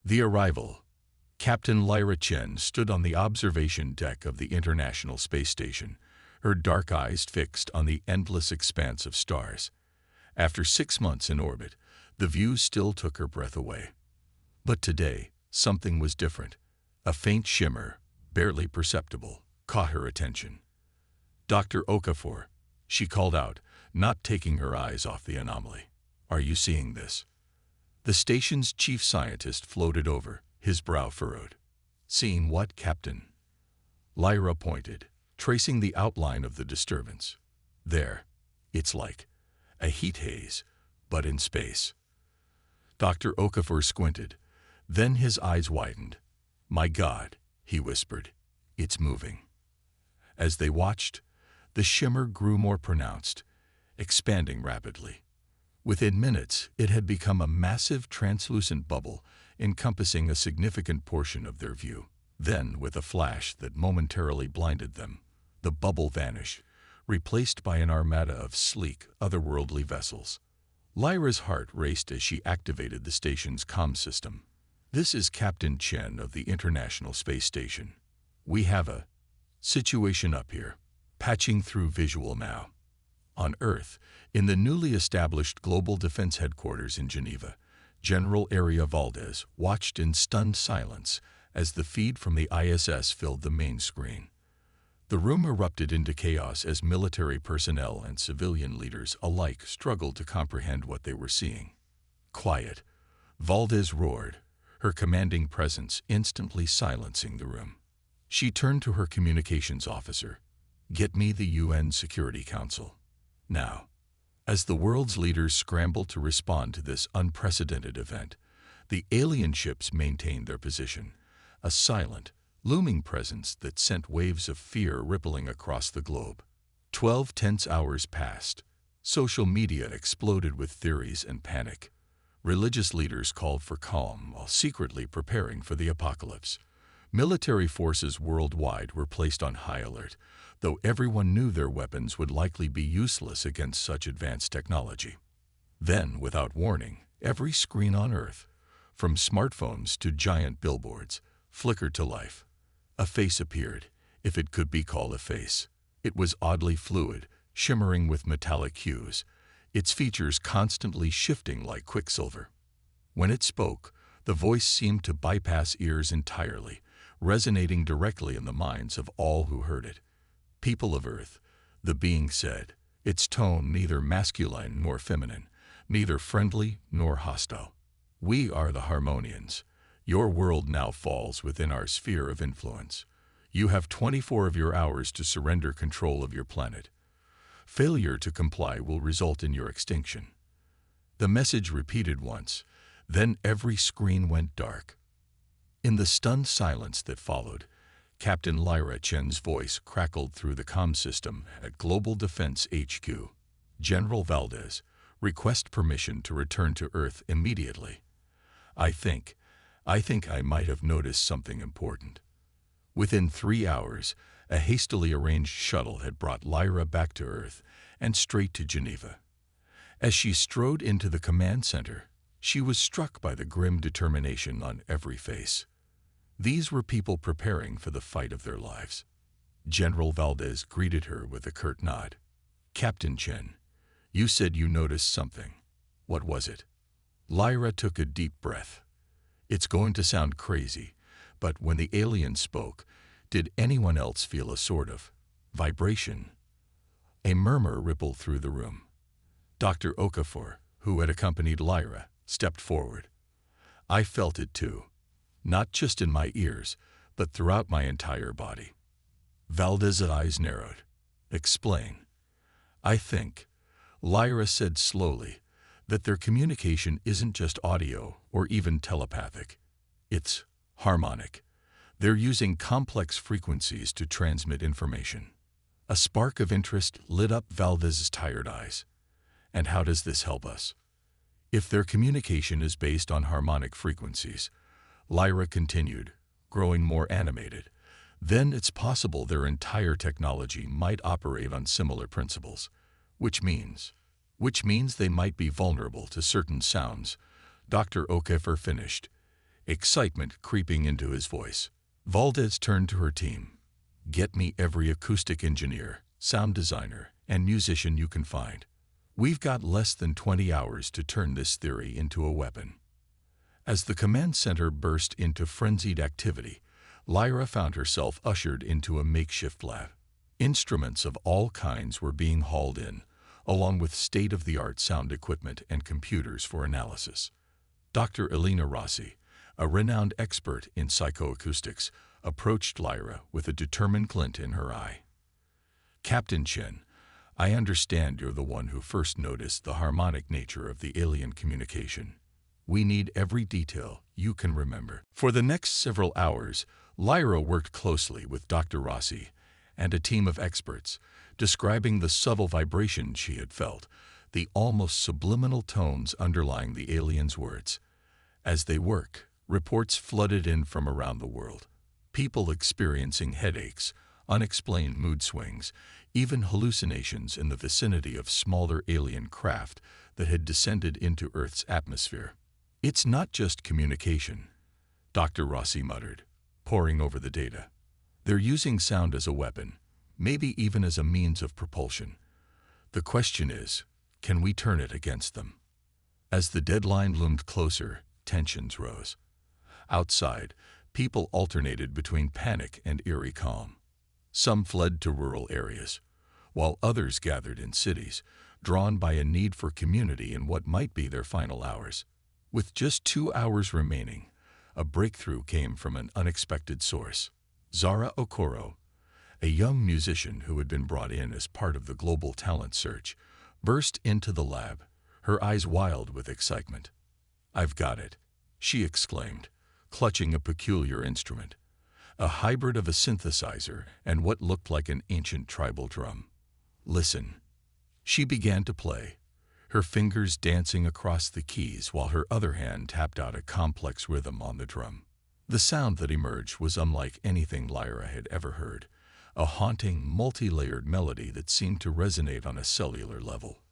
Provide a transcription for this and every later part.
The arrival. Captain Lyra Chen stood on the observation deck of the International Space Station, her dark eyes fixed on the endless expanse of stars. After 6 months in orbit, the view still took her breath away. But today, something was different. A faint shimmer, barely perceptible, caught her attention. "Dr. Okafor," she called out, not taking her eyes off the anomaly. "Are you seeing this?" The station's chief scientist floated over, his brow furrowed. "Seeing what, Captain?" Lyra pointed, tracing the outline of the disturbance. "There. It's like a heat haze, but in space." Dr. Okafor squinted, then his eyes widened. "My God," he whispered, "it's moving." As they watched, the shimmer grew more pronounced, expanding rapidly. Within minutes, it had become a massive translucent bubble encompassing a significant portion of their view. Then, with a flash that momentarily blinded them, the bubble vanished, replaced by an armada of sleek, otherworldly vessels. Lyra's heart raced as she activated the station's comm system. "This is Captain Chen of the International Space Station. We have a situation up here. Patching through visual now." On Earth, in the newly established Global Defense Headquarters in Geneva, General Aria Valdez watched in stunned silence as the feed from the ISS filled the main screen. The room erupted into chaos as military personnel and civilian leaders alike struggled to comprehend what they were seeing. "Quiet," Valdez roared, her commanding presence instantly silencing the room. She turned to her communications officer. "Get me the UN Security Council. Now." As the world's leaders scrambled to respond to this unprecedented event, the alien ships maintained their position, a silent, looming presence that sent waves of fear rippling across the globe. 12 tense hours passed. Social media exploded with theories and panic. Religious leaders called for calm while secretly preparing for the apocalypse. Military forces worldwide were placed on high alert, though everyone knew their weapons would likely be useless against such advanced technology. Then, without warning, every screen on Earth, from smartphones to giant billboards, flickered to life. A face appeared, if it could be called a face. It was oddly fluid, shimmering with metallic hues, its features constantly shifting like quicksilver. When it spoke, the voice seemed to bypass ears entirely, resonating directly in the minds of all who heard it. "People of Earth," the being said, its tone neither masculine nor feminine, neither friendly nor hostile. "We are the Harmonians. Your world now falls within our sphere of influence. You have 24 of your hours to surrender control of your planet. Failure to comply will result in your extinction." The message repeated once, then every screen went dark. In the stunned silence that followed, Captain Lyra Chen's voice crackled through the comm system at Global Defense HQ. "General Valdez, request permission to return to Earth immediately. I think I might have noticed something important." Within 3 hours, a hastily arranged shuttle had brought Lyra back to Earth and straight to Geneva. As she strode into the command center, she was struck by the grim determination on every face. These were people preparing for the fight of their lives. General Valdez greeted her with a curt nod. "Captain Chen, you said you noticed something. What was it?" Lyra took a deep breath. It's going to sound crazy, but when the alien spoke, did anyone else feel a sort of vibration? A murmur rippled through the room. Dr. Okafor, who had accompanied Lyra, stepped forward. "I felt it too. Not just in my ears, but throughout my entire body." Valdez's eyes narrowed. "Explain." "I think," Lyra said slowly, "that their communication isn't just audio or even telepathic. It's harmonic. They're using complex frequencies to transmit information." A spark of interest lit up Valdez's tired eyes. "And how does this help us?" "If their communication is based on harmonic frequencies," Lyra continued, growing more animated, "then it's possible their entire technology might operate on similar principles, which means they might be vulnerable to certain sounds." Dr. Okafor finished. excitement creeping into his voice. Valdez turned to her team. "Get me every acoustic engineer, sound designer, and musician you can find. We've got less than 20 hours to turn this theory into a weapon." As the command center burst into frenzied activity, Lyra found herself ushered into a makeshift lab. Instruments of all kinds were being hauled in, along with state-of-the-art sound equipment and computers for analysis. Dr. Elena Rossi, a renowned expert in psychoacoustics, approached Lyra with a determined glint in her eye. "Captain Chen, I understand you're the one who first noticed the harmonic nature of the alien communication. We need every detail you can remember." For the next several hours, Lyra worked closely with Dr. Rossi and a team of experts, describing the subtle vibrations she had felt, the almost subliminal tones underlying the aliens' words. As they worked, reports flooded in from around the world. People experiencing headaches, unexplained mood swings, even hallucinations in the vicinity of smaller alien craft that had descended into Earth's atmosphere. "It's not just communication," Dr. Rossi muttered, poring over the data. "They're using sound as a weapon, maybe even as a means of propulsion. The question is, can we turn it against them?" As the deadline loomed closer, tensions rose. Outside, people alternated between panic and eerie calm. Some fled to rural areas, while others gathered in cities, drawn by a need for community in what might be their final hours. With just 2 hours remaining, a breakthrough came from an unexpected source. Zara Okoro, a young musician who had been brought in as part of the global talent search, burst into the lab, her eyes wild with excitement. "I've got it," she exclaimed, clutching a peculiar instrument, a hybrid of a synthesizer and what looked like an ancient tribal drum. "Listen." She began to play, her fingers dancing across the keys while her other hand tapped out a complex rhythm on the drum. The sound that emerged was unlike anything Lyra had ever heard, a haunting, multi-layered melody that seemed to resonate on a cellular level.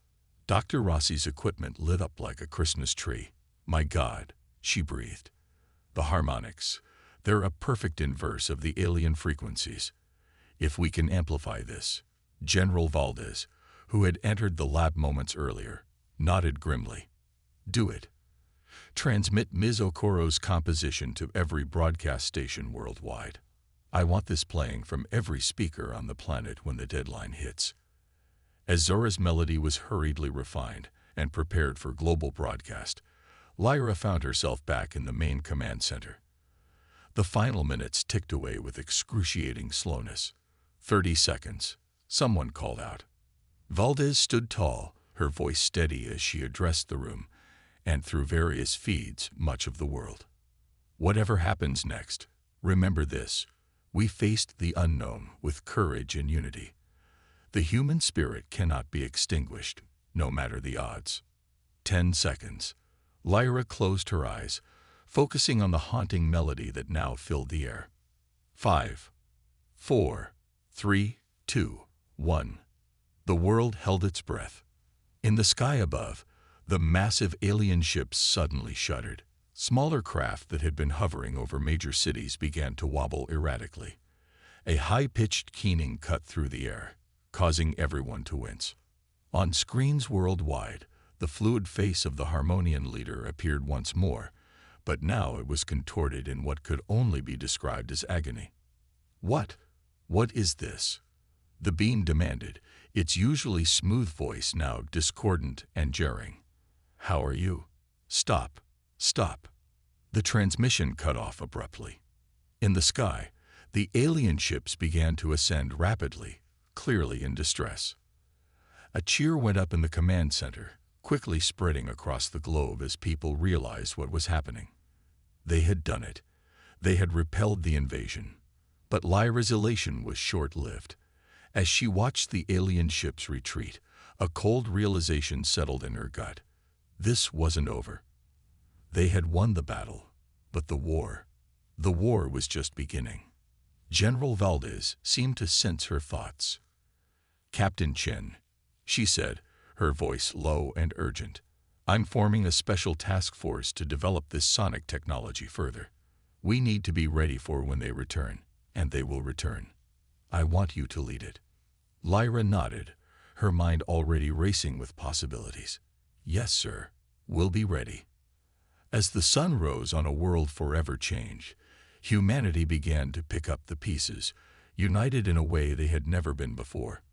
Dr. Rossi's equipment lit up like a Christmas tree. "My God," she breathed. "The harmonics. They're a perfect inverse of the alien frequencies. If we can amplify this." General Valdez, who had entered the lab moments earlier, nodded grimly. "Do it. Transmit Ms. Okoro's composition to every broadcast station worldwide. I want this playing from every speaker on the planet when the deadline hits." As Zora's melody was hurriedly refined and prepared for global broadcast, Lyra found herself back in the main command center. The final minutes ticked away with excruciating slowness. 30 seconds, someone called out. Valdez stood tall, her voice steady as she addressed the room, and through various feeds, much of the world. "Whatever happens next, remember this: we faced the unknown with courage and unity. The human spirit cannot be extinguished, no matter the odds." 10 seconds. Lyra closed her eyes, focusing on the haunting melody that now filled the air. 5, 4, 3, 2, 1. The world held its breath. In the sky above, the massive alien ships suddenly shuddered. Smaller craft that had been hovering over major cities began to wobble erratically. A high-pitched keening cut through the air, causing everyone to wince. On screens worldwide, the fluid face of the Harmonian leader appeared once more, but now it was contorted in what could only be described as agony. What is this?" the being demanded, its usually smooth voice now discordant and jarring. "How are you?" Stop. The transmission cut off abruptly. In the sky, the alien ships began to ascend rapidly, clearly in distress. A cheer went up in the command center, quickly spreading across the globe as people realized what was happening. They had done it. They had repelled the invasion. But Lyra's elation was short-lived. As she watched the alien ships retreat, a cold realization settled in her gut. This wasn't over. They had won the battle, but the war was just beginning. General Valdez seemed to sense her thoughts. "Captain Chen," she said, her voice low and urgent, I'm forming a special task force to develop this sonic technology further. We need to be ready for when they return, and they will return. I want you to lead it." Lyra nodded, her mind already racing with possibilities. "Yes, sir. We'll be ready." As the sun rose on a world forever changed, humanity began to pick up the pieces, united in a way they had never been before.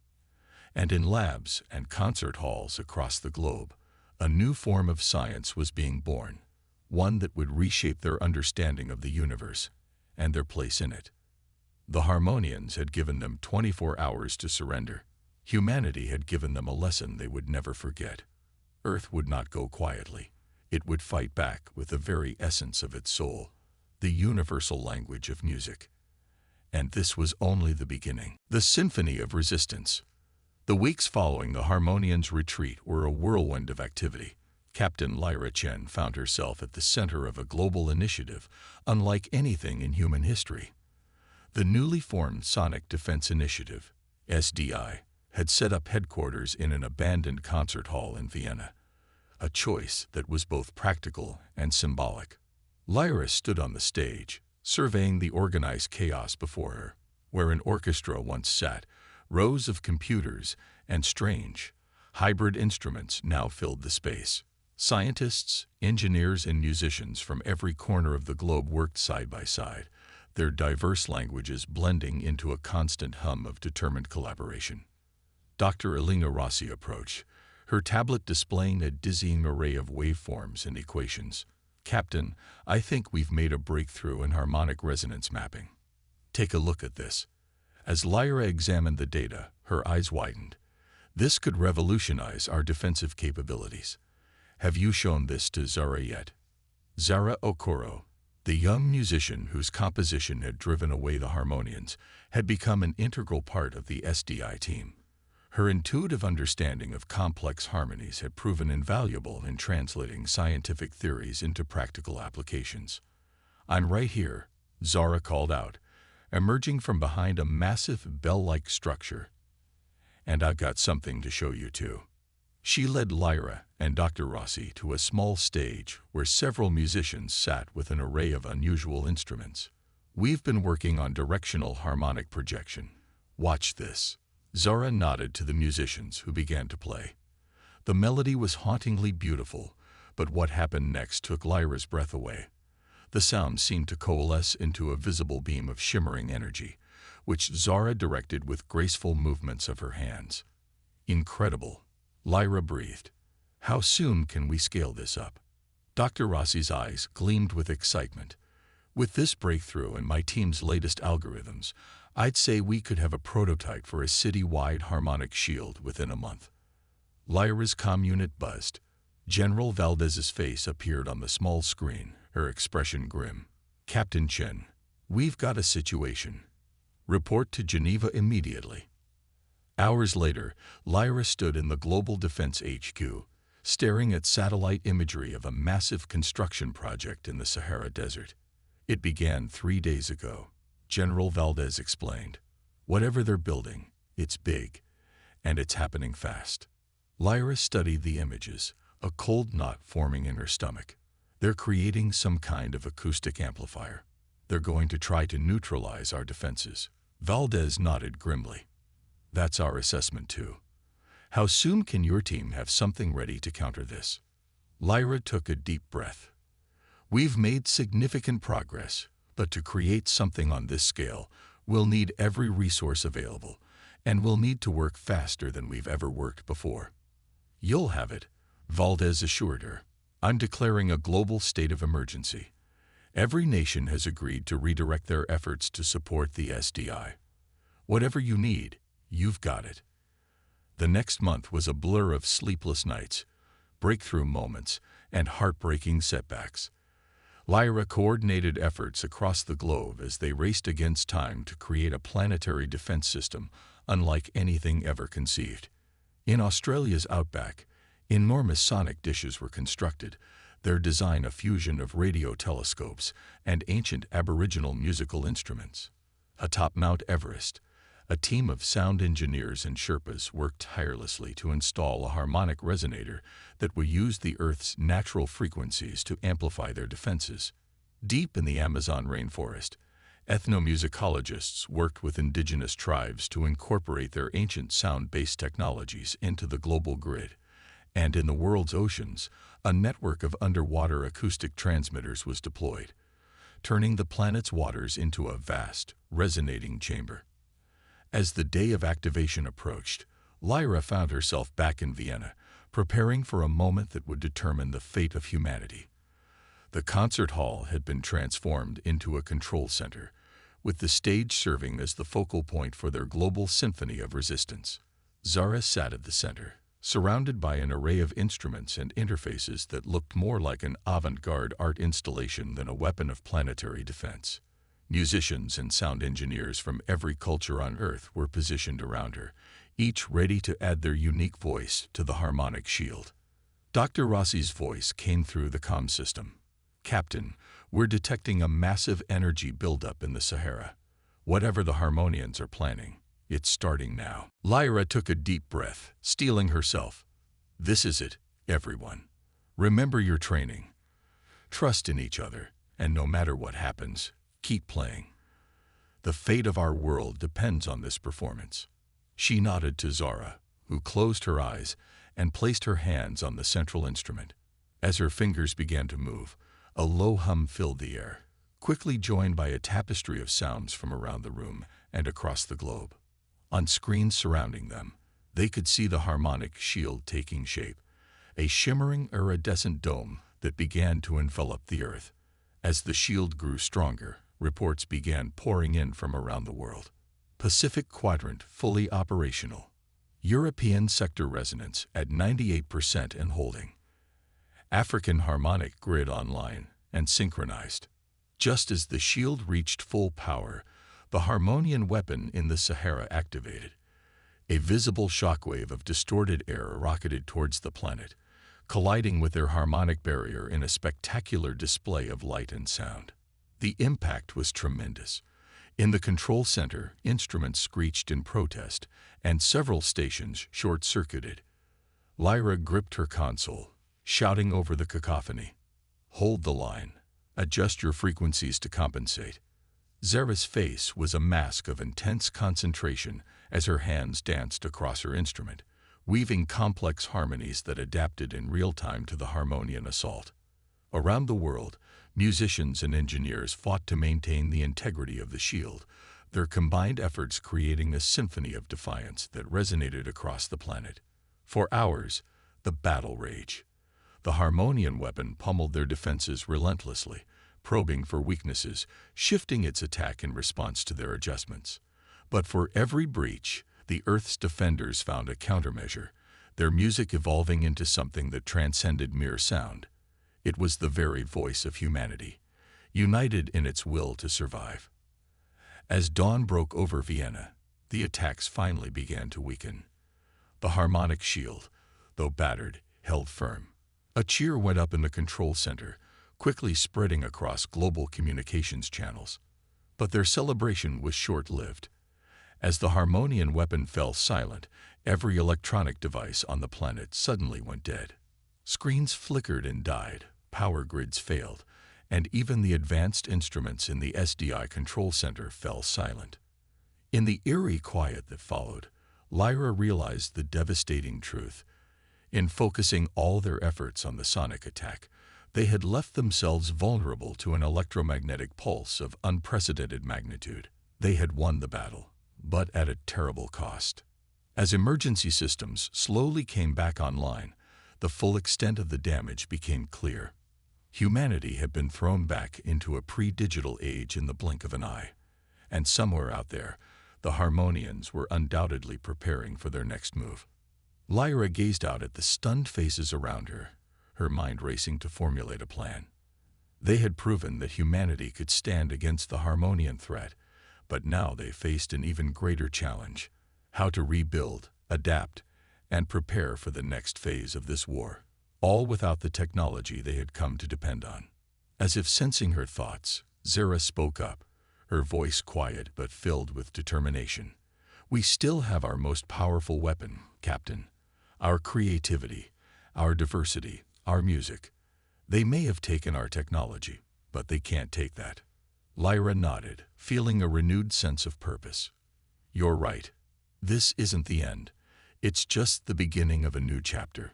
And in labs and concert halls across the globe, a new form of science was being born, one that would reshape their understanding of the universe and their place in it. The Harmonians had given them 24 hours to surrender. Humanity had given them a lesson they would never forget. Earth would not go quietly. It would fight back with the very essence of its soul, the universal language of music. And this was only the beginning. The Symphony of Resistance. The weeks following the Harmonians' retreat were a whirlwind of activity. Captain Lyra Chen found herself at the center of a global initiative unlike anything in human history. The newly formed Sonic Defense Initiative, SDI, had set up headquarters in an abandoned concert hall in Vienna, a choice that was both practical and symbolic. Lyra stood on the stage, surveying the organized chaos before her. Where an orchestra once sat, rows of computers and strange, hybrid instruments now filled the space. Scientists, engineers, and musicians from every corner of the globe worked side by side, their diverse languages blending into a constant hum of determined collaboration. Dr. Elena Rossi approached, her tablet displaying a dizzying array of waveforms and equations. "Captain, I think we've made a breakthrough in harmonic resonance mapping. Take a look at this." As Lyra examined the data, her eyes widened. "This could revolutionize our defensive capabilities. Have you shown this to Zara yet?" Zara Okoro, the young musician whose composition had driven away the Harmonians, had become an integral part of the SDI team. Her intuitive understanding of complex harmonies had proven invaluable in translating scientific theories into practical applications. "I'm right here," Zara called out, emerging from behind a massive bell-like structure. "And I've got something to show you too." She led Lyra and Dr. Rossi to a small stage where several musicians sat with an array of unusual instruments. "We've been working on directional harmonic projection. Watch this." Zara nodded to the musicians who began to play. The melody was hauntingly beautiful, but what happened next took Lyra's breath away. The sound seemed to coalesce into a visible beam of shimmering energy, which Zara directed with graceful movements of her hands. "Incredible," Lyra breathed. "How soon can we scale this up?" Dr. Rossi's eyes gleamed with excitement. "With this breakthrough and my team's latest algorithms, I'd say we could have a prototype for a city-wide harmonic shield within a month." Lyra's comm unit buzzed. General Valdez's face appeared on the small screen, her expression grim. "Captain Chen, we've got a situation. Report to Geneva immediately." Hours later, Lyra stood in the Global Defense HQ, staring at satellite imagery of a massive construction project in the Sahara Desert. "It began 3 days ago," General Valdez explained. "Whatever they're building, it's big, and it's happening fast." Lyra studied the images, a cold knot forming in her stomach. "They're creating some kind of acoustic amplifier. They're going to try to neutralize our defenses." Valdez nodded grimly. "That's our assessment too. How soon can your team have something ready to counter this?" Lyra took a deep breath. "We've made significant progress, but to create something on this scale, we'll need every resource available, and we'll need to work faster than we've ever worked before." "You'll have it," Valdez assured her. "I'm declaring a global state of emergency. Every nation has agreed to redirect their efforts to support the SDI. Whatever you need, you've got it." The next month was a blur of sleepless nights, breakthrough moments, and heartbreaking setbacks. Lyra coordinated efforts across the globe as they raced against time to create a planetary defense system unlike anything ever conceived. In Australia's outback, enormous sonic dishes were constructed, their design a fusion of radio telescopes and ancient Aboriginal musical instruments. Atop Mount Everest, A team of sound engineers and Sherpas worked tirelessly to install a harmonic resonator that would use the Earth's natural frequencies to amplify their defenses. Deep in the Amazon rainforest, ethnomusicologists worked with indigenous tribes to incorporate their ancient sound-based technologies into the global grid. And in the world's oceans, a network of underwater acoustic transmitters was deployed, turning the planet's waters into a vast, resonating chamber. As the day of activation approached, Lyra found herself back in Vienna, preparing for a moment that would determine the fate of humanity. The concert hall had been transformed into a control center, with the stage serving as the focal point for their global symphony of resistance. Zara sat at the center, surrounded by an array of instruments and interfaces that looked more like an avant-garde art installation than a weapon of planetary defense. Musicians and sound engineers from every culture on Earth were positioned around her, each ready to add their unique voice to the harmonic shield. Dr. Rossi's voice came through the comm system. "Captain, we're detecting a massive energy buildup in the Sahara. Whatever the Harmonians are planning, it's starting now." Lyra took a deep breath, steeling herself. "This is it, everyone. Remember your training. Trust in each other, and no matter what happens, keep playing. The fate of our world depends on this performance." She nodded to Zara, who closed her eyes and placed her hands on the central instrument. As her fingers began to move, a low hum filled the air, quickly joined by a tapestry of sounds from around the room and across the globe. On screens surrounding them, they could see the harmonic shield taking shape, a shimmering iridescent dome that began to envelop the Earth. As the shield grew stronger, reports began pouring in from around the world. Pacific Quadrant fully operational. European sector resonance at 98% and holding. African harmonic grid online and synchronized. Just as the shield reached full power, the Harmonian weapon in the Sahara activated. A visible shockwave of distorted air rocketed towards the planet, colliding with their harmonic barrier in a spectacular display of light and sound. The impact was tremendous. In the control center, instruments screeched in protest, and several stations short-circuited. Lyra gripped her console, shouting over the cacophony, "Hold the line. Adjust your frequencies to compensate." Zara's face was a mask of intense concentration as her hands danced across her instrument, weaving complex harmonies that adapted in real time to the Harmonian assault. Around the world, musicians and engineers fought to maintain the integrity of the shield, their combined efforts creating a symphony of defiance that resonated across the planet. For hours, the battle raged. The Harmonian weapon pummeled their defenses relentlessly, probing for weaknesses, shifting its attack in response to their adjustments. But for every breach, the Earth's defenders found a countermeasure, their music evolving into something that transcended mere sound. It was the very voice of humanity, united in its will to survive. As dawn broke over Vienna, the attacks finally began to weaken. The harmonic shield, though battered, held firm. A cheer went up in the control center, quickly spreading across global communications channels. But their celebration was short-lived. As the Harmonian weapon fell silent, every electronic device on the planet suddenly went dead. Screens flickered and died, power grids failed, and even the advanced instruments in the SDI control center fell silent. In the eerie quiet that followed, Lyra realized the devastating truth. In focusing all their efforts on the sonic attack, they had left themselves vulnerable to an electromagnetic pulse of unprecedented magnitude. They had won the battle, but at a terrible cost. As emergency systems slowly came back online, the full extent of the damage became clear. Humanity had been thrown back into a pre-digital age in the blink of an eye, and somewhere out there, the Harmonians were undoubtedly preparing for their next move. Lyra gazed out at the stunned faces around her, her mind racing to formulate a plan. They had proven that humanity could stand against the Harmonian threat, but now they faced an even greater challenge: how to rebuild, adapt, and prepare for the next phase of this war, all without the technology they had come to depend on. As if sensing her thoughts, Zara spoke up, her voice quiet but filled with determination. We still have our most powerful weapon, Captain. Our creativity, our diversity, our music. They may have taken our technology, but they can't take that. Lyra nodded, feeling a renewed sense of purpose. You're right. This isn't the end. It's just the beginning of a new chapter.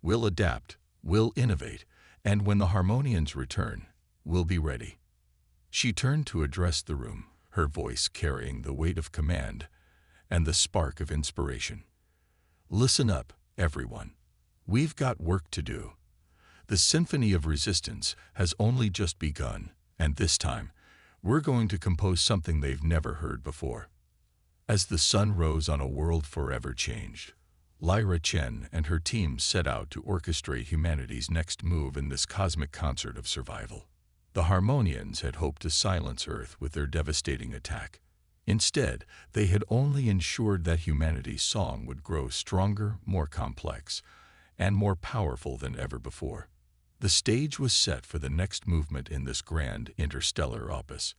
We'll adapt, we'll innovate, and when the Harmonians return, we'll be ready. She turned to address the room, her voice carrying the weight of command and the spark of inspiration. Listen up, everyone. We've got work to do. The Symphony of Resistance has only just begun, and this time, we're going to compose something they've never heard before. As the sun rose on a world forever changed, Lyra Chen and her team set out to orchestrate humanity's next move in this cosmic concert of survival. The Harmonians had hoped to silence Earth with their devastating attack. Instead, they had only ensured that humanity's song would grow stronger, more complex, and more powerful than ever before. The stage was set for the next movement in this grand interstellar opus,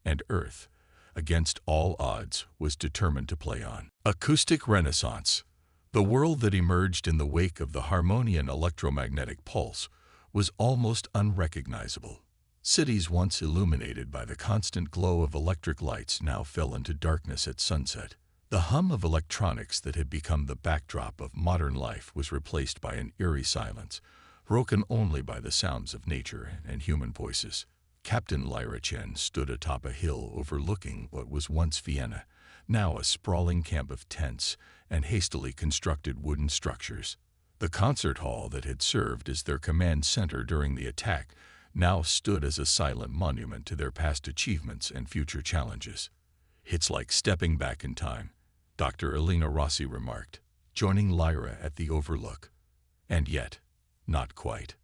and Earth, against all odds, was determined to play on. Acoustic Renaissance. The world that emerged in the wake of the Harmonian electromagnetic pulse was almost unrecognizable. Cities once illuminated by the constant glow of electric lights now fell into darkness at sunset. The hum of electronics that had become the backdrop of modern life was replaced by an eerie silence, broken only by the sounds of nature and human voices. Captain Lyra Chen stood atop a hill overlooking what was once Vienna, now a sprawling camp of tents and hastily constructed wooden structures. The concert hall that had served as their command center during the attack now stood as a silent monument to their past achievements and future challenges. It's like stepping back in time, Dr. Elena Rossi remarked, joining Lyra at the overlook. And yet, not quite.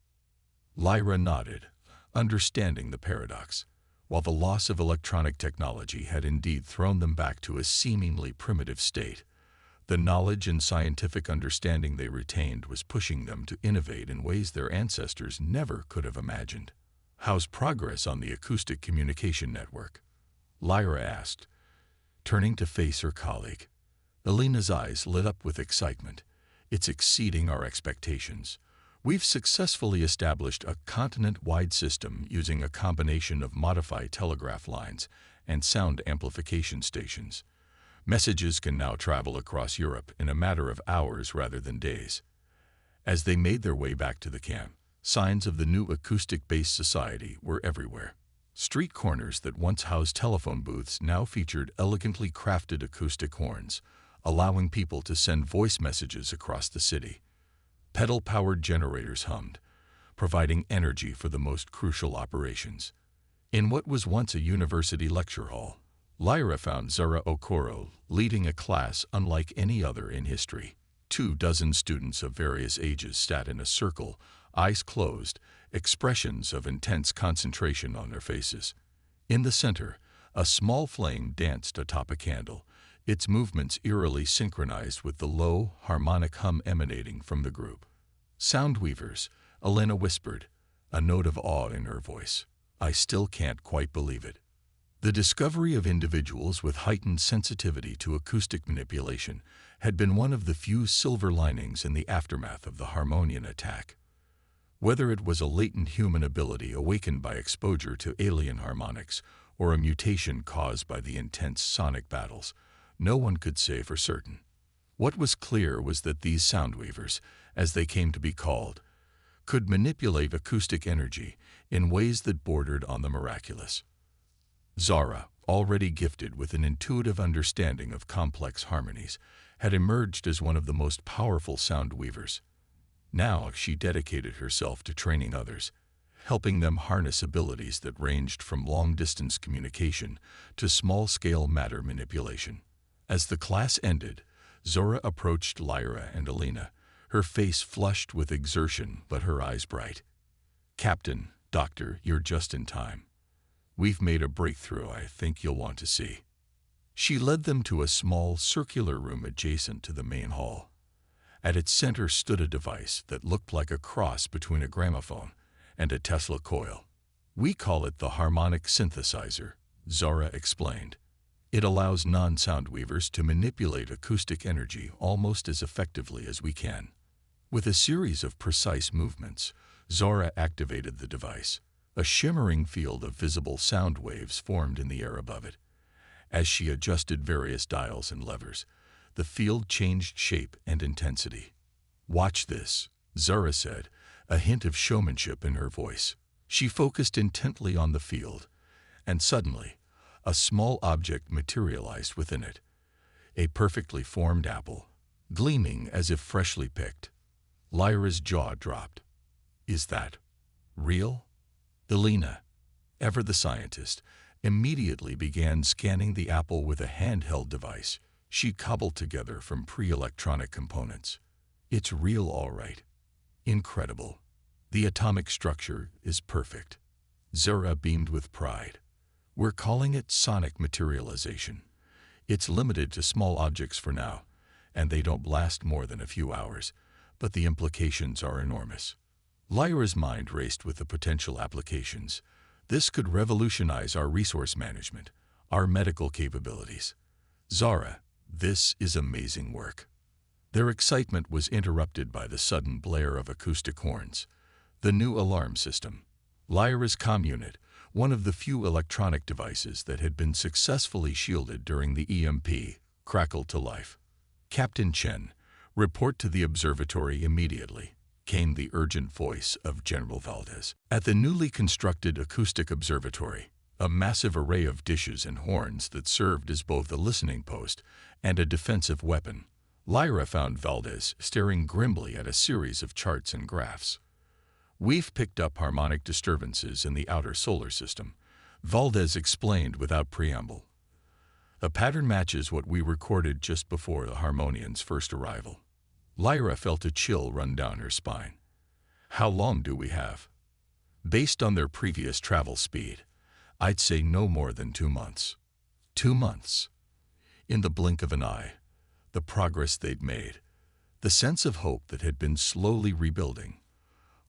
Lyra nodded, understanding the paradox. While the loss of electronic technology had indeed thrown them back to a seemingly primitive state, the knowledge and scientific understanding they retained was pushing them to innovate in ways their ancestors never could have imagined. How's progress on the acoustic communication network? Lyra asked, turning to face her colleague. Elena's eyes lit up with excitement. It's exceeding our expectations. We've successfully established a continent-wide system using a combination of modified telegraph lines and sound amplification stations. Messages can now travel across Europe in a matter of hours rather than days. As they made their way back to the camp, signs of the new acoustic-based society were everywhere. Street corners that once housed telephone booths now featured elegantly crafted acoustic horns, allowing people to send voice messages across the city. Pedal-powered generators hummed, providing energy for the most crucial operations. In what was once a university lecture hall, Lyra found Zara Okoro leading a class unlike any other in history. 24 students of various ages sat in a circle, eyes closed, expressions of intense concentration on their faces. In the center, a small flame danced atop a candle, its movements eerily synchronized with the low, harmonic hum emanating from the group. Sound weavers, Elena whispered, a note of awe in her voice. I still can't quite believe it. The discovery of individuals with heightened sensitivity to acoustic manipulation had been one of the few silver linings in the aftermath of the Harmonian attack. Whether it was a latent human ability awakened by exposure to alien harmonics or a mutation caused by the intense sonic battles, no one could say for certain. What was clear was that these sound weavers, as they came to be called, could manipulate acoustic energy in ways that bordered on the miraculous. Zara, already gifted with an intuitive understanding of complex harmonies, had emerged as one of the most powerful sound weavers. Now she dedicated herself to training others, helping them harness abilities that ranged from long-distance communication to small-scale matter manipulation. As the class ended, Zora approached Lyra and Elena, her face flushed with exertion but her eyes bright. Captain, Doctor, you're just in time. We've made a breakthrough I think you'll want to see. She led them to a small circular room adjacent to the main hall. At its center stood a device that looked like a cross between a gramophone and a Tesla coil. We call it the harmonic synthesizer, Zara explained. It allows non-sound weavers to manipulate acoustic energy almost as effectively as we can. With a series of precise movements, Zara activated the device. A shimmering field of visible sound waves formed in the air above it. As she adjusted various dials and levers, the field changed shape and intensity. "Watch this," Zara said, a hint of showmanship in her voice. She focused intently on the field, and suddenly, a small object materialized within it. A perfectly formed apple, gleaming as if freshly picked. Lyra's jaw dropped. "Is that real?" Elena, ever the scientist, immediately began scanning the apple with a handheld device she cobbled together from pre-electronic components. "It's real, all right. Incredible. The atomic structure is perfect." Zara beamed with pride. "We're calling it sonic materialization. It's limited to small objects for now, and they don't last more than a few hours, but the implications are enormous." Lyra's mind raced with the potential applications. This could revolutionize our resource management, our medical capabilities. "Zara, this is amazing work." Their excitement was interrupted by the sudden blare of acoustic horns. The new alarm system. Lyra's comm unit, one of the few electronic devices that had been successfully shielded during the EMP, crackled to life. "Captain Chen, report to the observatory immediately," came the urgent voice of General Valdez. At the newly constructed acoustic observatory, a massive array of dishes and horns that served as both a listening post and a defensive weapon, Lyra found Valdez staring grimly at a series of charts and graphs. "We've picked up harmonic disturbances in the outer solar system," Valdez explained without preamble. "A pattern matches what we recorded just before the Harmonians' first arrival." Lyra felt a chill run down her spine. "How long do we have?" "Based on their previous travel speed, I'd say no more than 2 months." 2 months. In the blink of an eye, the progress they'd made, the sense of hope that had been slowly rebuilding,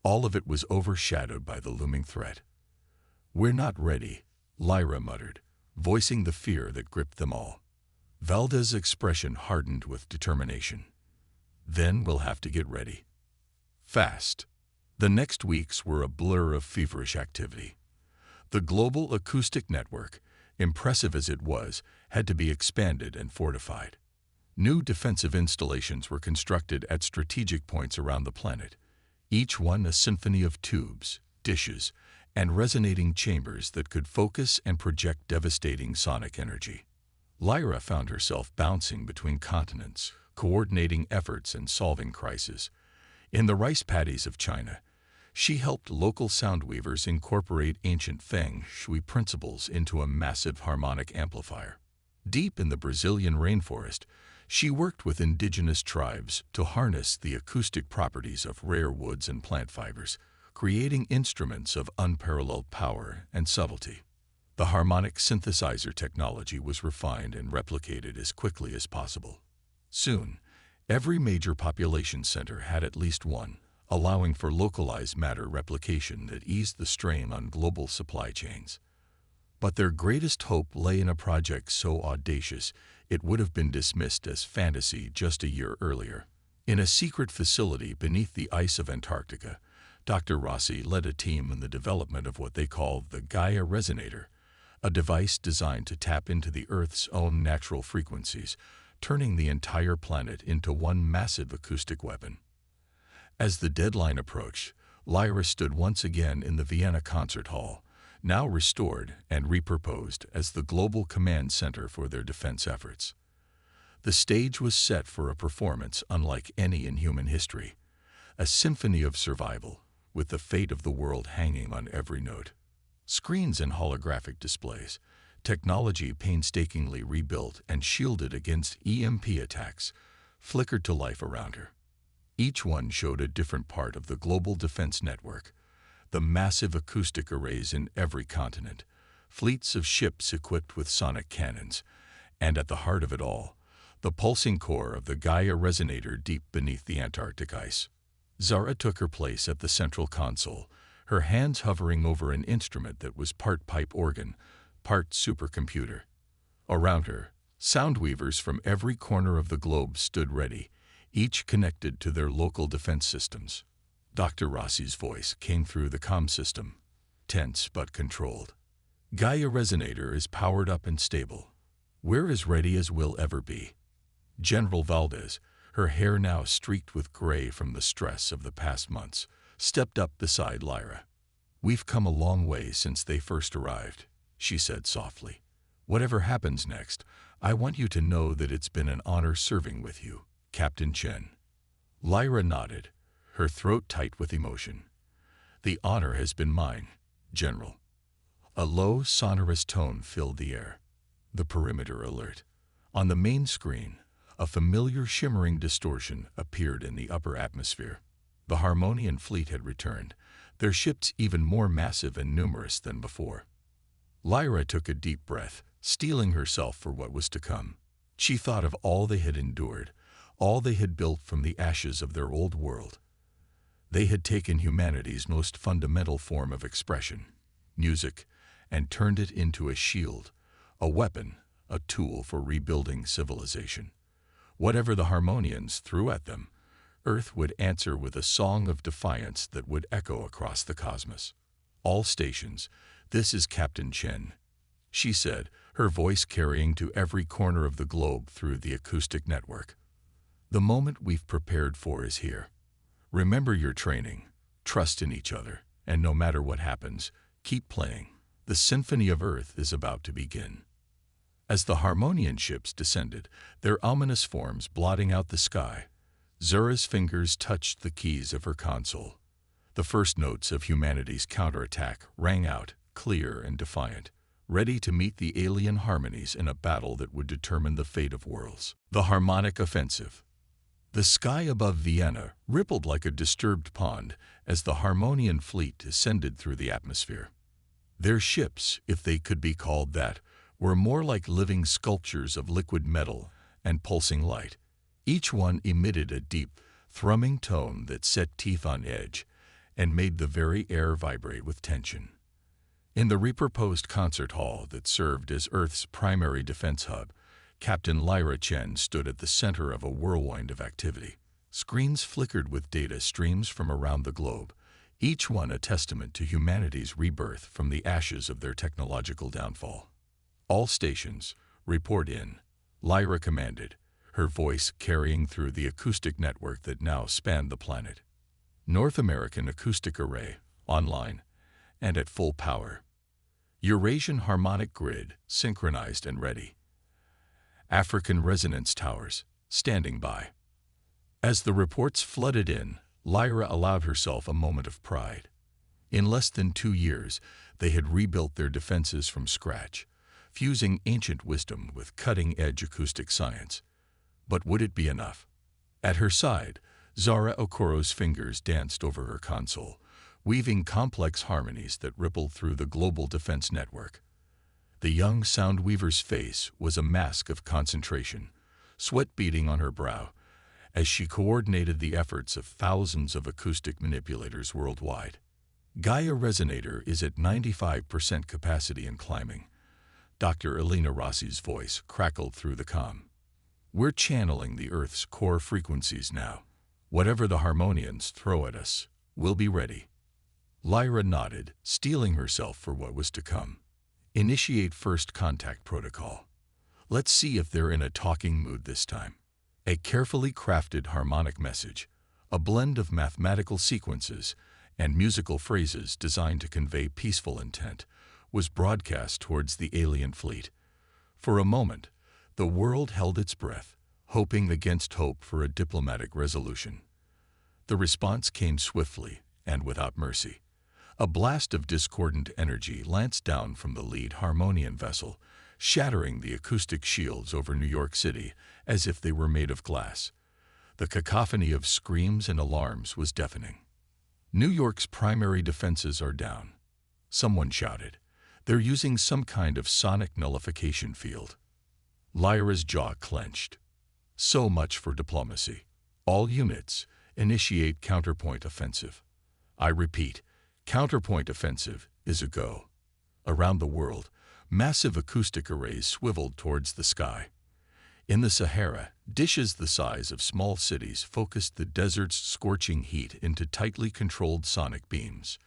all of it was overshadowed by the looming threat. "We're not ready," Lyra muttered, voicing the fear that gripped them all. Valdez's expression hardened with determination. "Then we'll have to get ready. Fast." The next weeks were a blur of feverish activity. The global acoustic network, impressive as it was, had to be expanded and fortified. New defensive installations were constructed at strategic points around the planet, each one a symphony of tubes, dishes, and resonating chambers that could focus and project devastating sonic energy. Lyra found herself bouncing between continents, coordinating efforts and solving crises. In the rice paddies of China, she helped local sound weavers incorporate ancient feng shui principles into a massive harmonic amplifier. Deep in the Brazilian rainforest, she worked with indigenous tribes to harness the acoustic properties of rare woods and plant fibers, creating instruments of unparalleled power and subtlety. The harmonic synthesizer technology was refined and replicated as quickly as possible. Soon, every major population center had at least one, allowing for localized matter replication that eased the strain on global supply chains. But their greatest hope lay in a project so audacious it would have been dismissed as fantasy just a year earlier. In a secret facility beneath the ice of Antarctica, Dr. Rossi led a team in the development of what they call the Gaia Resonator, a device designed to tap into the Earth's own natural frequencies, turning the entire planet into one massive acoustic weapon. As the deadline approached, Lyra stood once again in the Vienna Concert Hall, now restored and repurposed as the global command center for their defense efforts. The stage was set for a performance unlike any in human history, a symphony of survival, with the fate of the world hanging on every note. Screens and holographic displays, technology painstakingly rebuilt and shielded against EMP attacks, flickered to life around her. Each one showed a different part of the global defense network, the massive acoustic arrays in every continent, fleets of ships equipped with sonic cannons, and at the heart of it all, the pulsing core of the Gaia Resonator deep beneath the Antarctic ice. Zara took her place at the central console, her hands hovering over an instrument that was part pipe organ, part supercomputer. Around her, sound weavers from every corner of the globe stood ready, each connected to their local defense systems. Dr. Rossi's voice came through the comm system, tense but controlled. Gaia Resonator is powered up and stable. We're as ready as we'll ever be. General Valdez, her hair now streaked with gray from the stress of the past months, stepped up beside Lyra. "We've come a long way since they first arrived," she said softly. "Whatever happens next, I want you to know that it's been an honor serving with you, Captain Chen." Lyra nodded, her throat tight with emotion. "The honor has been mine, General." A low, sonorous tone filled the air. The perimeter alert. On the main screen, a familiar shimmering distortion appeared in the upper atmosphere. The Harmonian fleet had returned, their ships even more massive and numerous than before. Lyra took a deep breath, steeling herself for what was to come. She thought of all they had endured, all they had built from the ashes of their old world. They had taken humanity's most fundamental form of expression, music, and turned it into a shield, a weapon, a tool for rebuilding civilization. Whatever the Harmonians threw at them, Earth would answer with a song of defiance that would echo across the cosmos. "All stations, this is Captain Chen," she said, her voice carrying to every corner of the globe through the acoustic network. "The moment we've prepared for is here. Remember your training, trust in each other, and no matter what happens, keep playing. The Symphony of Earth is about to begin." As the Harmonian ships descended, their ominous forms blotting out the sky, Zura's fingers touched the keys of her console. The first notes of humanity's counterattack rang out, clear and defiant, ready to meet the alien harmonies in a battle that would determine the fate of worlds. The Harmonic Offensive. The sky above Vienna rippled like a disturbed pond as the Harmonian fleet descended through the atmosphere. Their ships, if they could be called that, were more like living sculptures of liquid metal and pulsing light. Each one emitted a deep, thrumming tone that set teeth on edge and made the very air vibrate with tension. In the repurposed concert hall that served as Earth's primary defense hub, Captain Lyra Chen stood at the center of a whirlwind of activity. Screens flickered with data streams from around the globe, each one a testament to humanity's rebirth from the ashes of their technological downfall. "All stations, report in," Lyra commanded, her voice carrying through the acoustic network that now spanned the planet. North American Acoustic Array, online, and at full power. Eurasian Harmonic Grid, synchronized and ready. African Resonance Towers, standing by. As the reports flooded in, Lyra allowed herself a moment of pride. In less than 2 years, they had rebuilt their defenses from scratch, fusing ancient wisdom with cutting-edge acoustic science. But would it be enough? At her side, Zara Okoro's fingers danced over her console, weaving complex harmonies that rippled through the global defense network. The young sound weaver's face was a mask of concentration, sweat beading on her brow, as she coordinated the efforts of thousands of acoustic manipulators worldwide. Gaia Resonator is at 95% capacity and climbing. Dr. Elena Rossi's voice crackled through the comm. "We're channeling the Earth's core frequencies now. Whatever the Harmonians throw at us, we'll be ready." Lyra nodded, steeling herself for what was to come. "Initiate first contact protocol. Let's see if they're in a talking mood this time." A carefully crafted harmonic message, a blend of mathematical sequences and musical phrases designed to convey peaceful intent, was broadcast towards the alien fleet. For a moment, the world held its breath, hoping against hope for a diplomatic resolution. The response came swiftly and without mercy. A blast of discordant energy lanced down from the lead Harmonian vessel, shattering the acoustic shields over New York City as if they were made of glass. The cacophony of screams and alarms was deafening. "New York's primary defenses are down," someone shouted. "They're using some kind of sonic nullification field." Lyra's jaw clenched. So much for diplomacy. "All units, initiate counterpoint offensive." I repeat, counterpoint offensive is a go. Around the world, Massive acoustic arrays swiveled towards the sky. In the Sahara, dishes the size of small cities focused the desert's scorching heat into tightly controlled sonic beams.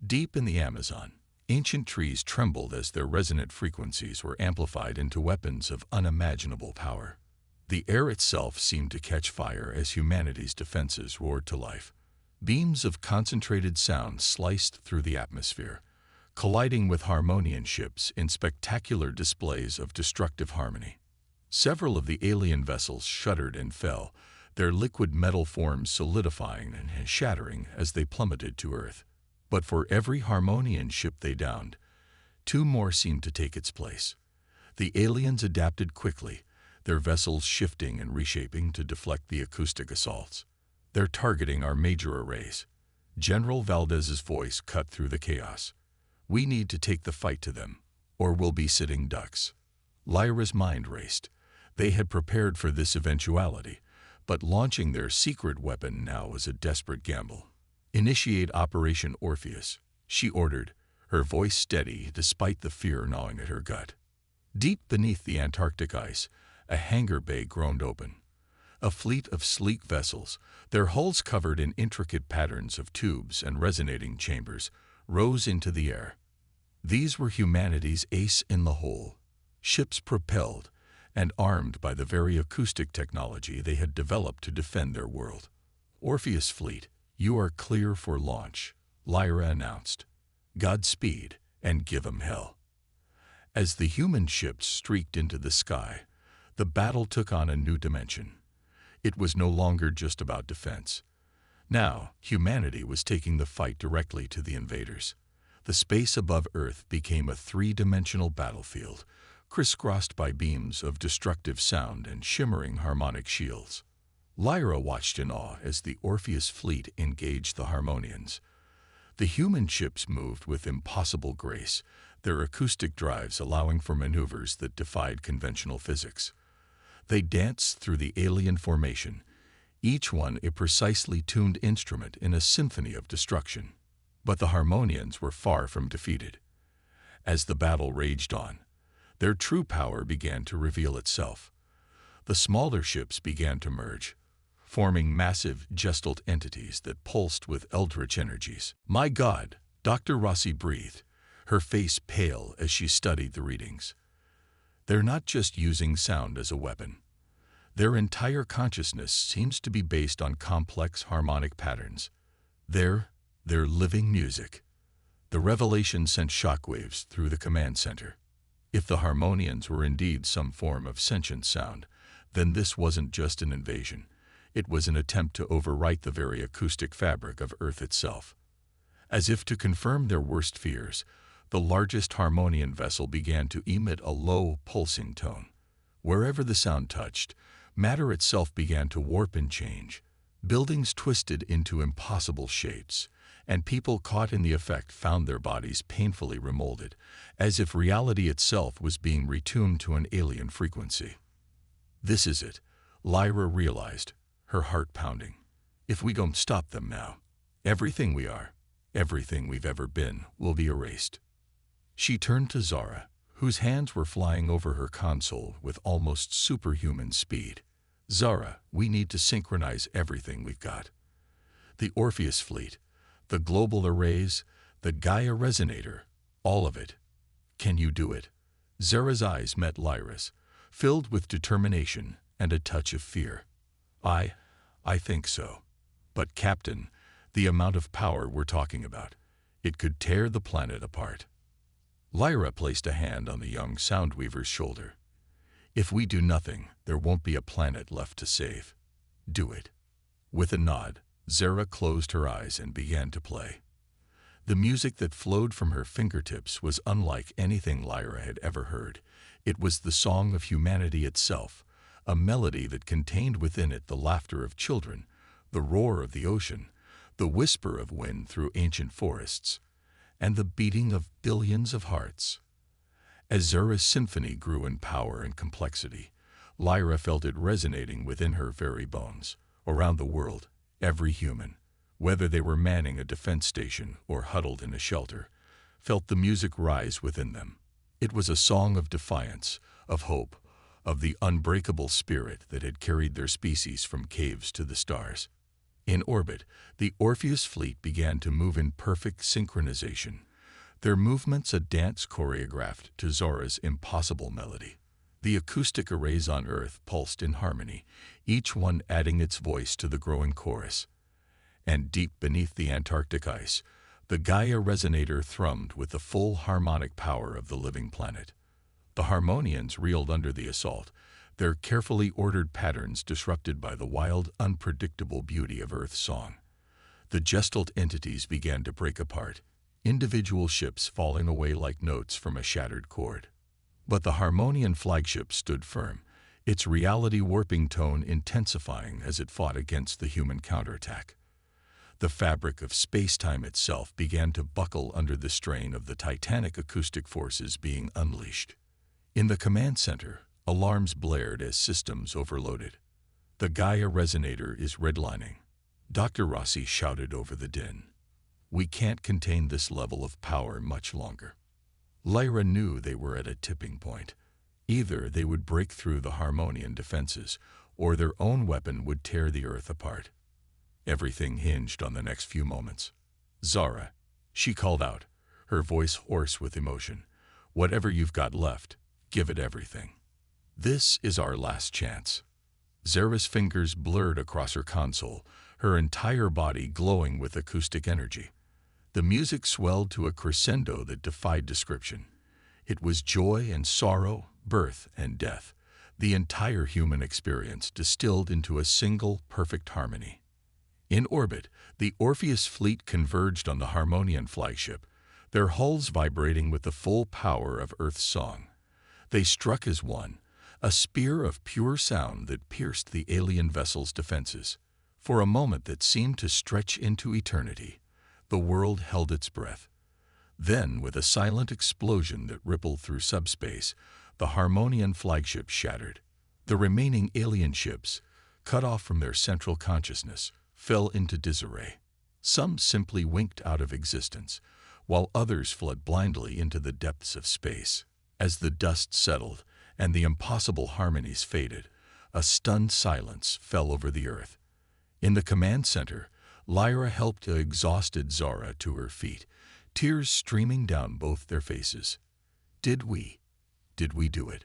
Deep in the Amazon, ancient trees trembled as their resonant frequencies were amplified into weapons of unimaginable power. The air itself seemed to catch fire as humanity's defenses roared to life. Beams of concentrated sound sliced through the atmosphere, colliding with Harmonian ships in spectacular displays of destructive harmony. Several of the alien vessels shuddered and fell, their liquid metal forms solidifying and shattering as they plummeted to Earth. But for every Harmonian ship they downed, two more seemed to take its place. The aliens adapted quickly, their vessels shifting and reshaping to deflect the acoustic assaults. They're targeting our major arrays. General Valdez's voice cut through the chaos. We need to take the fight to them, or we'll be sitting ducks. Lyra's mind raced. They had prepared for this eventuality, but launching their secret weapon now was a desperate gamble. Initiate Operation Orpheus, she ordered, her voice steady despite the fear gnawing at her gut. Deep beneath the Antarctic ice, a hangar bay groaned open. A fleet of sleek vessels, their hulls covered in intricate patterns of tubes and resonating chambers, rose into the air. These were humanity's ace in the hole, ships propelled and armed by the very acoustic technology they had developed to defend their world. Orpheus Fleet, you are clear for launch, Lyra announced. Godspeed, and give 'em hell. As the human ships streaked into the sky, the battle took on a new dimension. It was no longer just about defense. Now, humanity was taking the fight directly to the invaders. The space above Earth became a three-dimensional battlefield, crisscrossed by beams of destructive sound and shimmering harmonic shields. Lyra watched in awe as the Orpheus fleet engaged the Harmonians. The human ships moved with impossible grace, their acoustic drives allowing for maneuvers that defied conventional physics. They danced through the alien formation, each one a precisely tuned instrument in a symphony of destruction. But the Harmonians were far from defeated. As the battle raged on, their true power began to reveal itself. The smaller ships began to merge, forming massive gestalt entities that pulsed with eldritch energies. My God, Dr. Rossi breathed, her face pale as she studied the readings. They're not just using sound as a weapon. Their entire consciousness seems to be based on complex harmonic patterns. They're living music. The revelation sent shockwaves through the command center. If the Harmonians were indeed some form of sentient sound, then this wasn't just an invasion. It was an attempt to overwrite the very acoustic fabric of Earth itself. As if to confirm their worst fears, the largest Harmonian vessel began to emit a low, pulsing tone. Wherever the sound touched, matter itself began to warp and change. Buildings twisted into impossible shapes, and people caught in the effect found their bodies painfully remolded, as if reality itself was being retuned to an alien frequency. This is it, Lyra realized, her heart pounding. If we don't stop them now, everything we are, everything we've ever been, will be erased. She turned to Zara, whose hands were flying over her console with almost superhuman speed. Zara, we need to synchronize everything we've got. The Orpheus fleet, the global arrays, the Gaia resonator, all of it. Can you do it? Zara's eyes met Lyra's, filled with determination and a touch of fear. I think so. But Captain, the amount of power we're talking about, it could tear the planet apart. Lyra placed a hand on the young Soundweaver's shoulder. If we do nothing, there won't be a planet left to save. Do it. With a nod, Zara closed her eyes and began to play. The music that flowed from her fingertips was unlike anything Lyra had ever heard. It was the song of humanity itself, a melody that contained within it the laughter of children, the roar of the ocean, the whisper of wind through ancient forests, and the beating of billions of hearts. As Zara's symphony grew in power and complexity, Lyra felt it resonating within her very bones. Around the world, every human, whether they were manning a defense station or huddled in a shelter, felt the music rise within them. It was a song of defiance, of hope, of the unbreakable spirit that had carried their species from caves to the stars. In orbit, the Orpheus fleet began to move in perfect synchronization, their movements a dance choreographed to Zora's impossible melody. The acoustic arrays on Earth pulsed in harmony, each one adding its voice to the growing chorus. And deep beneath the Antarctic ice, the Gaia resonator thrummed with the full harmonic power of the living planet. The harmonians reeled under the assault, their carefully ordered patterns disrupted by the wild, unpredictable beauty of Earth's song. The gestalt entities began to break apart, individual ships falling away like notes from a shattered chord. But the Harmonian flagship stood firm, its reality-warping tone intensifying as it fought against the human counterattack. The fabric of space-time itself began to buckle under the strain of the titanic acoustic forces being unleashed. In the command center, alarms blared as systems overloaded. "The Gaia resonator is redlining," Dr. Rossi shouted over the din. "We can't contain this level of power much longer." Lyra knew they were at a tipping point. Either they would break through the Harmonian defenses, or their own weapon would tear the Earth apart. Everything hinged on the next few moments. "Zara," she called out, her voice hoarse with emotion, "whatever you've got left, give it everything. This is our last chance." Zara's fingers blurred across her console, her entire body glowing with acoustic energy. The music swelled to a crescendo that defied description. It was joy and sorrow, birth and death, the entire human experience distilled into a single, perfect harmony. In orbit, the Orpheus fleet converged on the Harmonian flagship, their hulls vibrating with the full power of Earth's song. They struck as one, a spear of pure sound that pierced the alien vessel's defenses. For a moment that seemed to stretch into eternity, the world held its breath. Then, with a silent explosion that rippled through subspace, the Harmonian flagship shattered. The remaining alien ships, cut off from their central consciousness, fell into disarray. Some simply winked out of existence, while others fled blindly into the depths of space. As the dust settled and the impossible harmonies faded, a stunned silence fell over the Earth. In the command center, Lyra helped the exhausted Zara to her feet, tears streaming down both their faces. Did we do it?"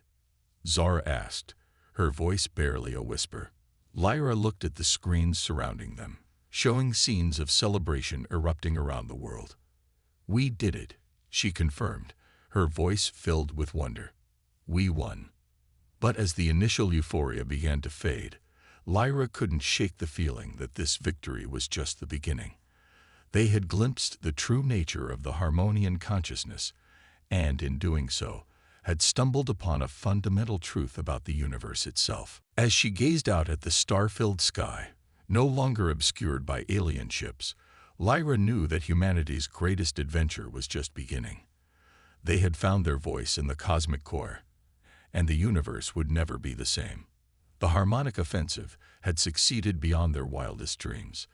Zara asked, her voice barely a whisper. Lyra looked at the screens surrounding them, showing scenes of celebration erupting around the world. "We did it," she confirmed, her voice filled with wonder. "We won." But as the initial euphoria began to fade, Lyra couldn't shake the feeling that this victory was just the beginning. They had glimpsed the true nature of the Harmonian consciousness, and in doing so, had stumbled upon a fundamental truth about the universe itself. As she gazed out at the star-filled sky, no longer obscured by alien ships, Lyra knew that humanity's greatest adventure was just beginning. They had found their voice in the cosmic core, and the universe would never be the same. The harmonic offensive had succeeded beyond their wildest dreams,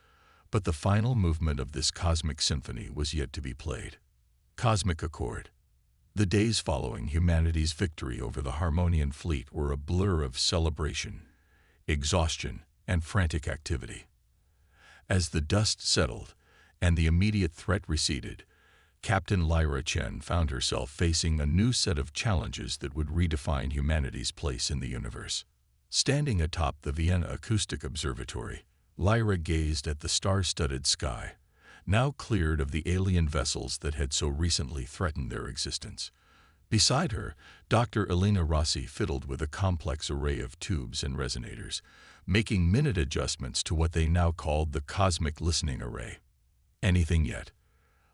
but the final movement of this cosmic symphony was yet to be played. Cosmic Accord. The days following humanity's victory over the Harmonian fleet were a blur of celebration, exhaustion, and frantic activity. As the dust settled and the immediate threat receded, Captain Lyra Chen found herself facing a new set of challenges that would redefine humanity's place in the universe. Standing atop the Vienna Acoustic Observatory, Lyra gazed at the star-studded sky, now cleared of the alien vessels that had so recently threatened their existence. Beside her, Dr. Elena Rossi fiddled with a complex array of tubes and resonators, making minute adjustments to what they now called the Cosmic Listening Array. "Anything yet?"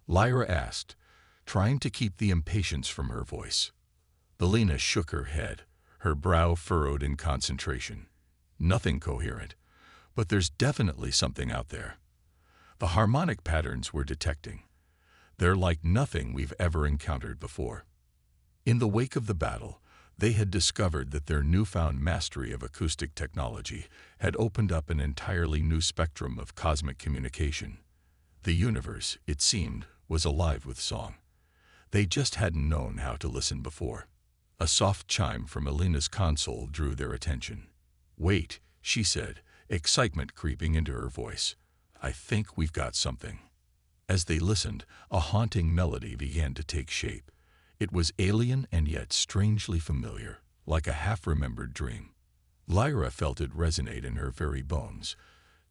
Lyra asked, trying to keep the impatience from her voice. Elena shook her head, her brow furrowed in concentration. "Nothing coherent, but there's definitely something out there. The harmonic patterns we're detecting, they're like nothing we've ever encountered before." In the wake of the battle, they had discovered that their newfound mastery of acoustic technology had opened up an entirely new spectrum of cosmic communication. The universe, it seemed, was alive with song. They just hadn't known how to listen before. A soft chime from Elena's console drew their attention. "Wait," she said, excitement creeping into her voice. "I think we've got something." As they listened, a haunting melody began to take shape. It was alien and yet strangely familiar, like a half-remembered dream. Lyra felt it resonate in her very bones,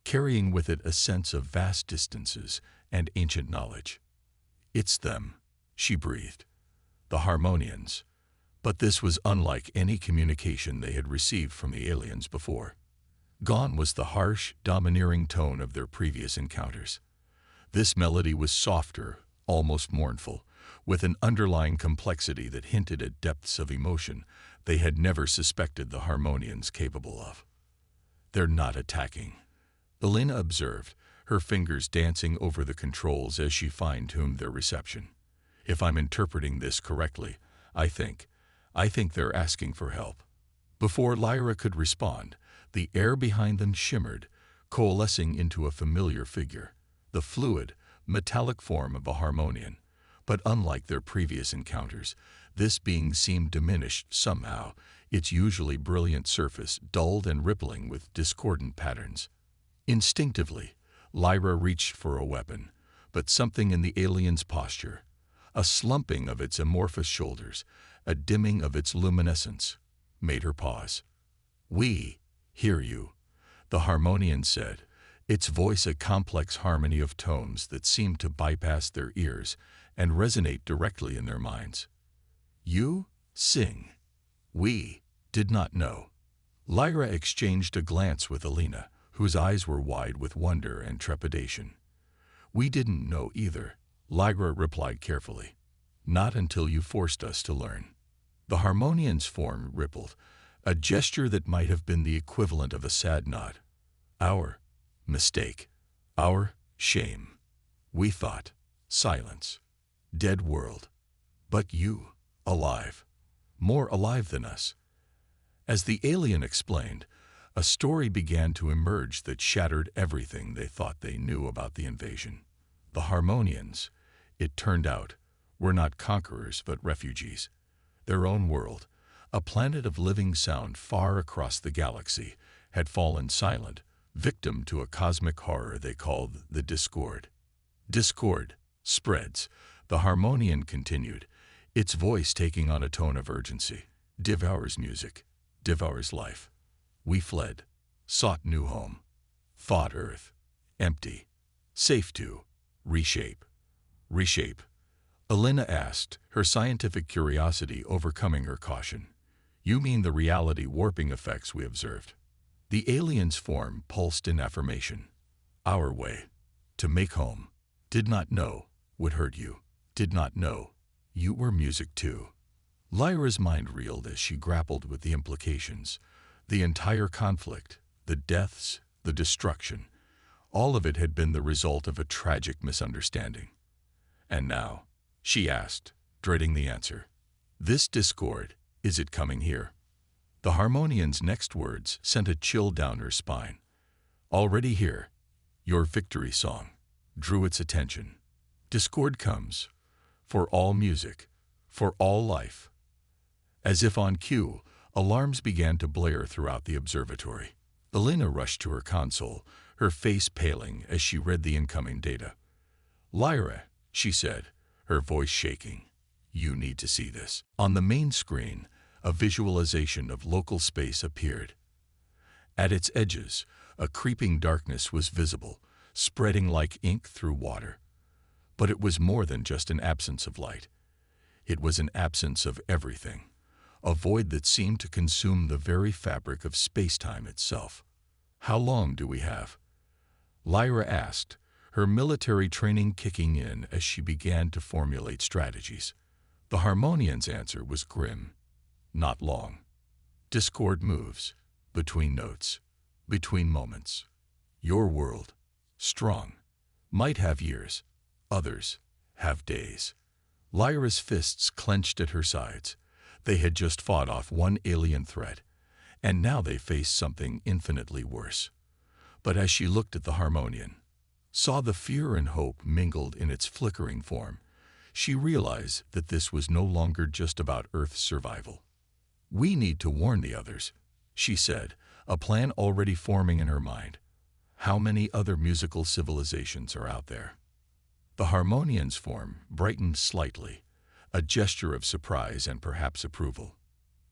carrying with it a sense of vast distances and ancient knowledge. "It's them," she breathed. "The Harmonians." But this was unlike any communication they had received from the aliens before. Gone was the harsh, domineering tone of their previous encounters. This melody was softer, almost mournful, with an underlying complexity that hinted at depths of emotion they had never suspected the Harmonians capable of. "They're not attacking," Elena observed, her fingers dancing over the controls as she fine-tuned their reception. "If I'm interpreting this correctly, I think they're asking for help." Before Lyra could respond, the air behind them shimmered, coalescing into a familiar figure, the fluid, metallic form of a Harmonian. But unlike their previous encounters, this being seemed diminished somehow, its usually brilliant surface dulled and rippling with discordant patterns. Instinctively, Lyra reached for a weapon, but something in the alien's posture, a slumping of its amorphous shoulders, a dimming of its luminescence, made her pause. "We hear you," the Harmonian said, its voice a complex harmony of tones that seemed to bypass their ears and resonate directly in their minds. "You sing. We did not know." Lyra exchanged a glance with Elena, whose eyes were wide with wonder and trepidation. "We didn't know either," Lyra replied carefully. "Not until you forced us to learn." The Harmonian's form rippled, a gesture that might have been the equivalent of a sad nod. "Our mistake. Our shame. We thought. Silence. Dead world. But you, alive. More alive than us." As the alien explained, a story began to emerge that shattered everything they thought they knew about the invasion. The Harmonians, it turned out, were not conquerors but refugees. Their own world, a planet of living sound far across the galaxy, had fallen silent, victim to a cosmic horror they called the Discord. "Discord spreads," the Harmonian continued, its voice taking on a tone of urgency. "Devours music, devours life. We fled, sought new home, thought Earth, empty, safe to reshape." "Reshape?" Elena asked, her scientific curiosity overcoming her caution. "You mean the reality warping effects we observed?" The alien's form pulsed in affirmation. "Our way. To make home. Did not know. Would hurt you. Did not know. You were music too." Lyra's mind reeled as she grappled with the implications. The entire conflict, the deaths, the destruction, all of it had been the result of a tragic misunderstanding. "And now?" she asked, dreading the answer. "This discord, is it coming here?" The Harmonian's next words sent a chill down her spine. "Already here. Your victory song," drew its attention. "Discord comes. For all music. For all life." As if on cue, alarms began to blare throughout the observatory. Elena rushed to her console, her face paling as she read the incoming data. "Lyra," she said, her voice shaking, "you need to see this." On the main screen, a visualization of local space appeared. At its edges, a creeping darkness was visible, spreading like ink through water. But it was more than just an absence of light. It was an absence of everything, a void that seemed to consume the very fabric of space-time itself. "How long do we have?" Lyra asked, her military training kicking in as she began to formulate strategies. The Harmonian's answer was grim. "Not long. Discord moves, between notes, between moments. Your world, strong, might have years, others have days." Lyra's fists clenched at her sides. They had just fought off one alien threat, and now they faced something infinitely worse. But as she looked at the Harmonian, saw the fear and hope mingled in its flickering form, She realized that this was no longer just about Earth's survival. "We need to warn the others," she said, a plan already forming in her mind. "How many other musical civilizations are out there?" The Harmonian's form brightened slightly, a gesture of surprise and perhaps approval.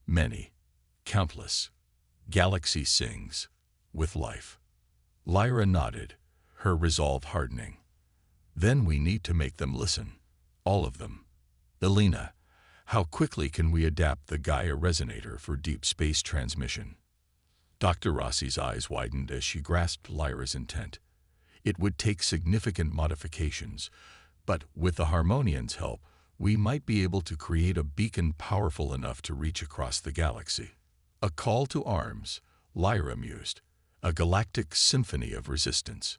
"Many. Countless. Galaxy sings. With life." Lyra nodded, her resolve hardening. "Then we need to make them listen. All of them. Elena, how quickly can we adapt the Gaia resonator for deep space transmission?" Dr. Rossi's eyes widened as she grasped Lyra's intent. "It would take significant modifications, but with the Harmonian's help, we might be able to create a beacon powerful enough to reach across the galaxy." A call to arms, Lyra mused, a galactic symphony of resistance.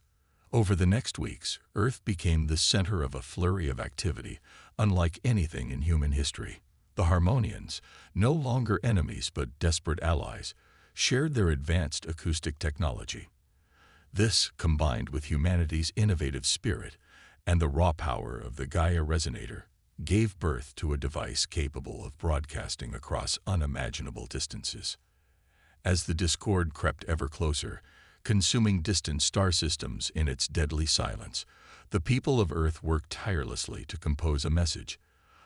Over the next weeks, Earth became the center of a flurry of activity, unlike anything in human history. The Harmonians, no longer enemies but desperate allies, shared their advanced acoustic technology. This, combined with humanity's innovative spirit and the raw power of the Gaia resonator, gave birth to a device capable of broadcasting across unimaginable distances. As the discord crept ever closer, consuming distant star systems in its deadly silence, the people of Earth worked tirelessly to compose a message,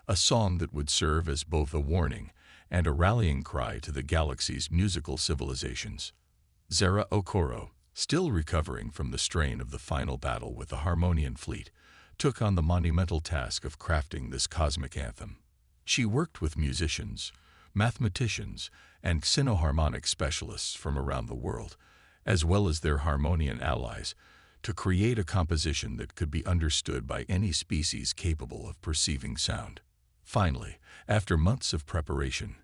a song that would serve as both a warning and a rallying cry to the galaxy's musical civilizations. Zara Okoro, still recovering from the strain of the final battle with the Harmonian fleet, took on the monumental task of crafting this cosmic anthem. She worked with musicians, mathematicians, and xenoharmonic specialists from around the world, as well as their Harmonian allies, to create a composition that could be understood by any species capable of perceiving sound. Finally, after months of preparation,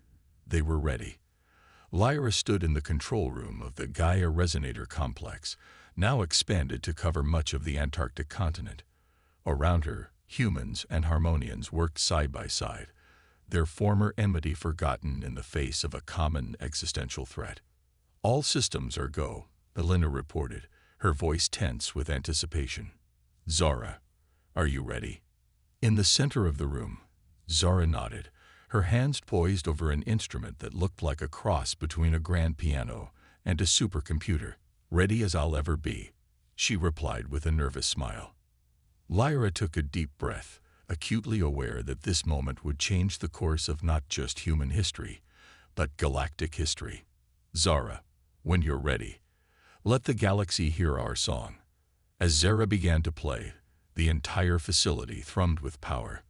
they were ready. Lyra stood in the control room of the Gaia Resonator Complex, now expanded to cover much of the Antarctic continent. Around her, humans and Harmonians worked side by side, their former enmity forgotten in the face of a common existential threat. "All systems are go," Elena reported, her voice tense with anticipation. "Zara, are you ready?" In the center of the room, Zara nodded, her hands poised over an instrument that looked like a cross between a grand piano and a supercomputer. "Ready as I'll ever be," she replied with a nervous smile. Lyra took a deep breath, acutely aware that this moment would change the course of not just human history, but galactic history. "Zara, when you're ready, let the galaxy hear our song." As Zara began to play, the entire facility thrummed with power.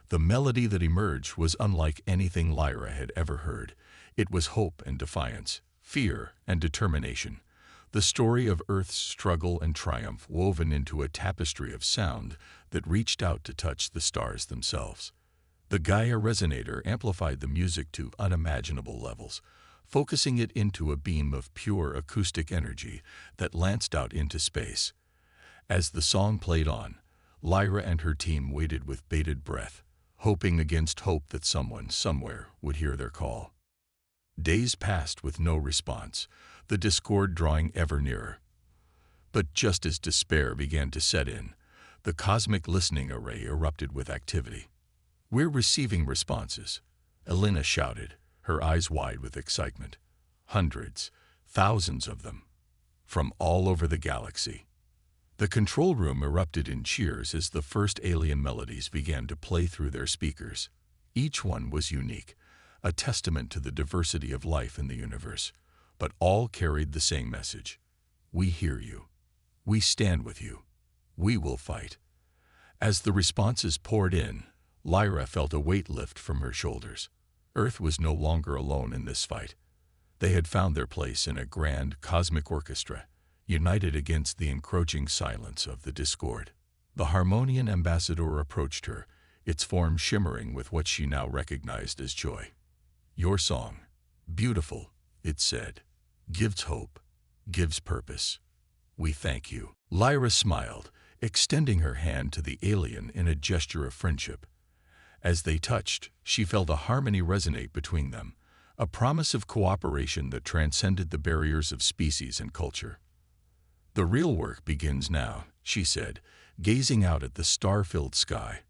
The melody that emerged was unlike anything Lyra had ever heard. It was hope and defiance, fear and determination, the story of Earth's struggle and triumph woven into a tapestry of sound that reached out to touch the stars themselves. The Gaia resonator amplified the music to unimaginable levels, focusing it into a beam of pure acoustic energy that lanced out into space. As the song played on, Lyra and her team waited with bated breath, hoping against hope that someone, somewhere, would hear their call. Days passed with no response, the discord drawing ever nearer. But just as despair began to set in, the cosmic listening array erupted with activity. "We're receiving responses," Elena shouted, her eyes wide with excitement. "Hundreds, thousands of them, from all over the galaxy." The control room erupted in cheers as the first alien melodies began to play through their speakers. Each one was unique, a testament to the diversity of life in the universe, but all carried the same message. "We hear you. We stand with you. We will fight." As the responses poured in, Lyra felt a weight lift from her shoulders. Earth was no longer alone in this fight. They had found their place in a grand cosmic orchestra, united against the encroaching silence of the discord. The Harmonian ambassador approached her, its form shimmering with what she now recognized as joy. "Your song, beautiful," it said, "gives hope, gives purpose. We thank you." Lyra smiled, extending her hand to the alien in a gesture of friendship. As they touched, she felt a harmony resonate between them, a promise of cooperation that transcended the barriers of species and culture. "The real work begins now," she said, gazing out at the star-filled sky.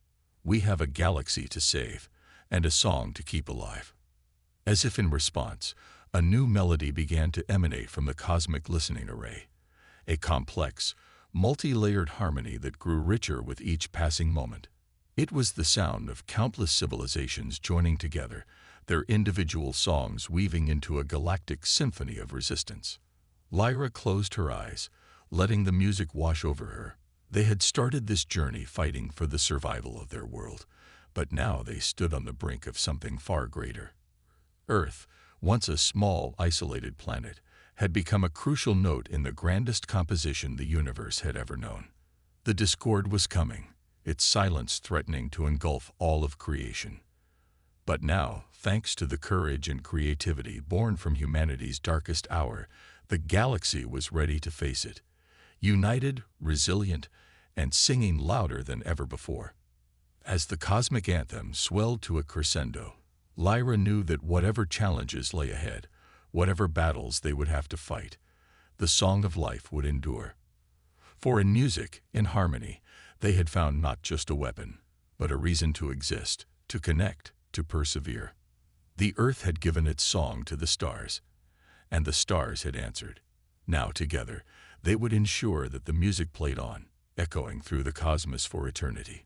We have a galaxy to save, and a song to keep alive." As if in response, a new melody began to emanate from the cosmic listening array, a complex, multi-layered harmony that grew richer with each passing moment. It was the sound of countless civilizations joining together, their individual songs weaving into a galactic symphony of resistance. Lyra closed her eyes, letting the music wash over her. They had started this journey fighting for the survival of their world, but now they stood on the brink of something far greater. Earth, once a small, isolated planet, had become a crucial note in the grandest composition the universe had ever known. The discord was coming, its silence threatening to engulf all of creation. But now, thanks to the courage and creativity born from humanity's darkest hour, the galaxy was ready to face it, united, resilient, and singing louder than ever before. As the cosmic anthem swelled to a crescendo, Lyra knew that whatever challenges lay ahead, whatever battles they would have to fight, the song of life would endure. For in music, in harmony, they had found not just a weapon, but a reason to exist, to connect, to persevere. The earth had given its song to the stars, and the stars had answered. Now together, they would ensure that the music played on, echoing through the cosmos for eternity.